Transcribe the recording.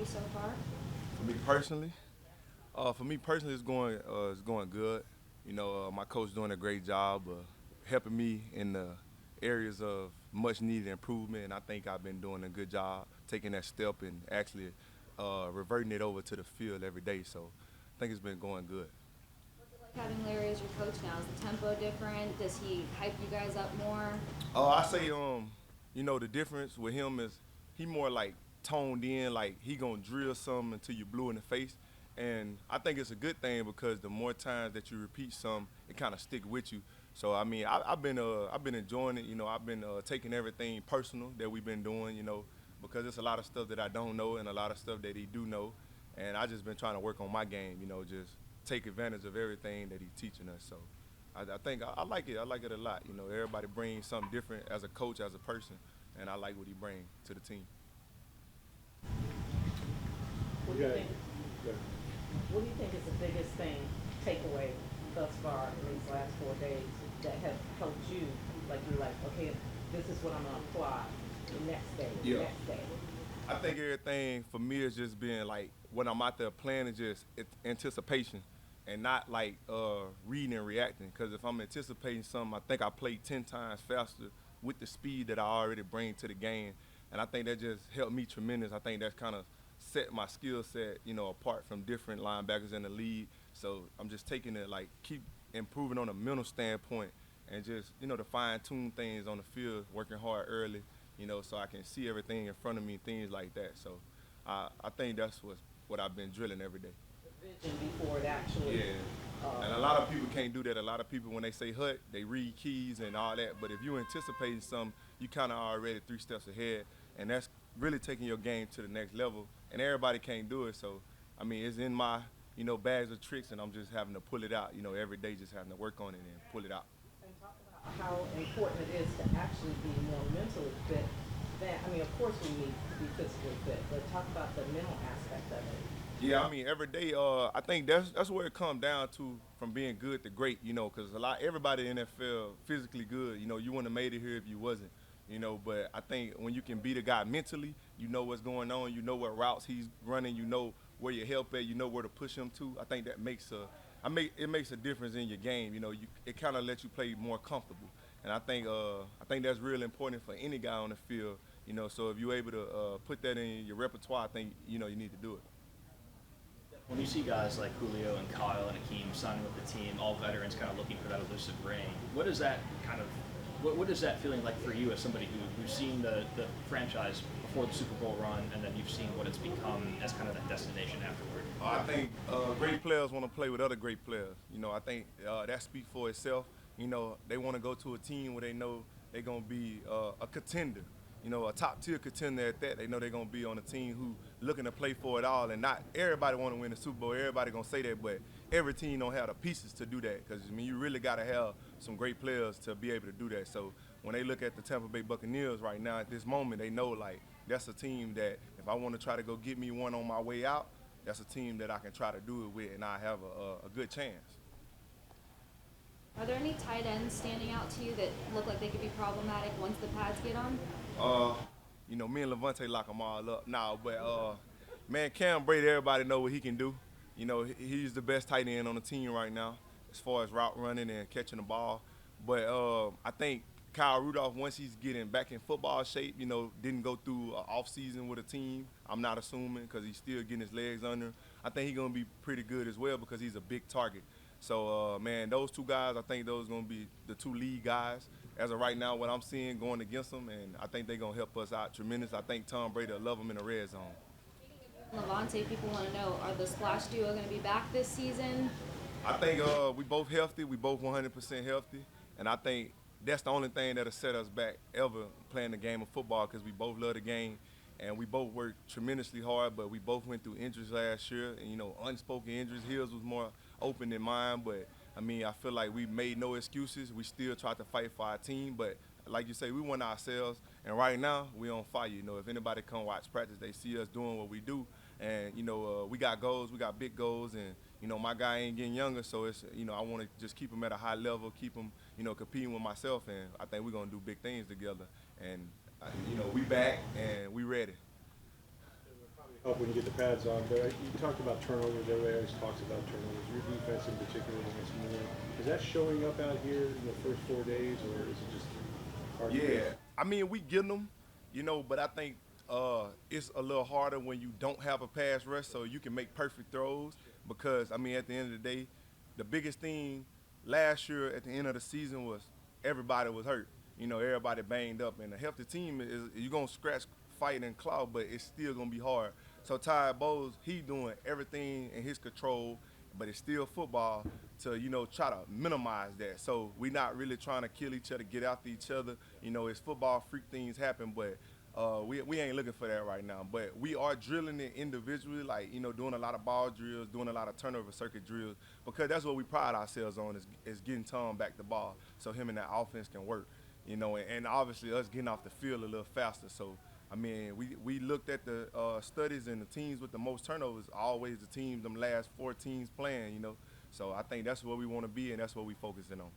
so far? For me personally, it's going good. My coach doing a great job helping me in the areas of much needed improvement, and I think I've been doing a good job taking that step and actually reverting it over to the field every day. So I think it's been going good. What's it like having Larry as your coach now? Is the tempo different? Does he hype you guys up more? I say, the difference with him is he more like toned in, like he gonna drill something until you blue in the face. And I think it's a good thing because the more times that you repeat something, it kind of stick with you. So I mean, I've been enjoying it. I've been taking everything personal that we've been doing. Because it's a lot of stuff that I don't know and a lot of stuff that he do know. And I just been trying to work on my game. Just take advantage of everything that he's teaching us. So I think I like it. I like it a lot. Everybody brings something different as a coach, as a person, and I like what he brings to the team. What do you think? What do you think is the biggest thing takeaway thus far in these last 4 days that have helped you? Like you're like, okay, this is what I'm gonna apply the next day, the Yeah. next day. I think everything for me is just being like when I'm out there playing is just anticipation and not like reading and reacting. Because if I'm anticipating something, I think I play 10 times faster with the speed that I already bring to the game. And I think that just helped me tremendous. I think that's kind of set my skill set, apart from different linebackers in the league. So I'm just taking it like keep improving on a mental standpoint and just, to fine tune things on the field, working hard early, so I can see everything in front of me, things like that. So I think that's what I've been drilling every day. The vision before it actually. Yeah. And a Uh, lot of people can't do that. A lot of people, when they say hut, they read keys and all that. But if you anticipating something, you kind of already 3 steps ahead. And that's really taking your game to the next level. And everybody can't do it. So, I mean, it's in my, bags of tricks, and I'm just having to pull it out, every day, just having to work on it and pull it out. and talk about how important it is to actually be more mentally fit. I mean, of course we need to be physically fit, but talk about the mental aspect of it. Yeah, I mean every day. I think that's where it comes down to from being good to great. Because everybody in the NFL physically good. You wouldn't have made it here if you wasn't. But I think when you can beat a guy mentally, you know what's going on. You know what routes he's running. You know where your help at. You know where to push him to. I think that it makes a difference in your game. It kind of lets you play more comfortable. And I think that's real important for any guy on the field. So if you're able to put that in your repertoire, I think you need to do it. When you see guys like Julio and Kyle and Akeem signing with the team, all veterans kind of looking for that elusive ring, what is that kind of, what is that feeling like for you as somebody who's seen the franchise before the Super Bowl run and then you've seen what it's become as kind of that destination afterward? I think great players want to play with other great players. I think that speaks for itself. They want to go to a team where they know they're going to be a contender, a top tier contender at that. They know they're going to be on a team who looking to play for it all. And not everybody want to win the Super Bowl. Everybody going to say that, but every team don't have the pieces to do that. Because, you really got to have some great players to be able to do that. So when they look at the Tampa Bay Buccaneers right now at this moment, they know, like, that's a team that if I want to try to go get me one on my way out, that's a team that I can try to do it with, and I have a good chance. Are there any tight ends standing out to you that look like they could be problematic once the pads get on? Uh, me and Lavonte lock them all up now, but man, Cam Brady, everybody know what he can do. He's the best tight end on the team right now as far as route running and catching the ball. But I think Kyle Rudolph, once he's getting back in football shape, didn't go through an off season with a team. I'm not assuming because he's still getting his legs under him. I think he's gonna be pretty good as well because he's a big target. So man, those two guys, I think those gonna be the two lead guys as of right now. What I'm seeing going against them, and I think they're gonna help us out tremendous. I think Tom Brady will love them in the red zone. Lavonte, people want to know, are the Splash Duo going to be back this season? I think we both healthy. We both 100% healthy, and I think that's the only thing that'll set us back ever playing the game of football because we both love the game, and we both worked tremendously hard. But we both went through injuries last year, and unspoken injuries. His was more open than mine, but I mean, I feel like we made no excuses. We still tried to fight for our team, but like you say, we won ourselves, and right now we on fire. If anybody come watch practice, they see us doing what we do, and we got goals, we got big goals, and my guy ain't getting younger, so it's I want to just keep him at a high level, keep him competing with myself, and I think we're gonna do big things together, and we back and we ready. We're probably Up when you get the pads on, but you talked about turnovers. Everybody always talks about turnovers. Your defense in particular against more. Is that showing up out here in the first 4 days, or is it just hard to Yeah, get? I mean we get them, but I think it's a little harder when you don't have a pass rush, so you can make perfect throws. Because I mean, at the end of the day, the biggest thing last year at the end of the season was everybody was hurt. Everybody banged up, and a healthy team is you're gonna scratch, fight, and claw, but it's still gonna be hard. So Ty Bowles, he doing everything in his control, but it's still football to try to minimize that. So we're not really trying to kill each other, get after each other. It's football, freak things happen, but we ain't looking for that right now. But we are drilling it individually, like doing a lot of ball drills, doing a lot of turnover circuit drills, because that's what we pride ourselves on is getting Tom back the ball, so him and that offense can work. And obviously us getting off the field a little faster. So I mean, we looked at the studies, and the teams with the most turnovers are always the teams, them last 4 teams playing. So I think that's where we want to be, and that's what we focusing on.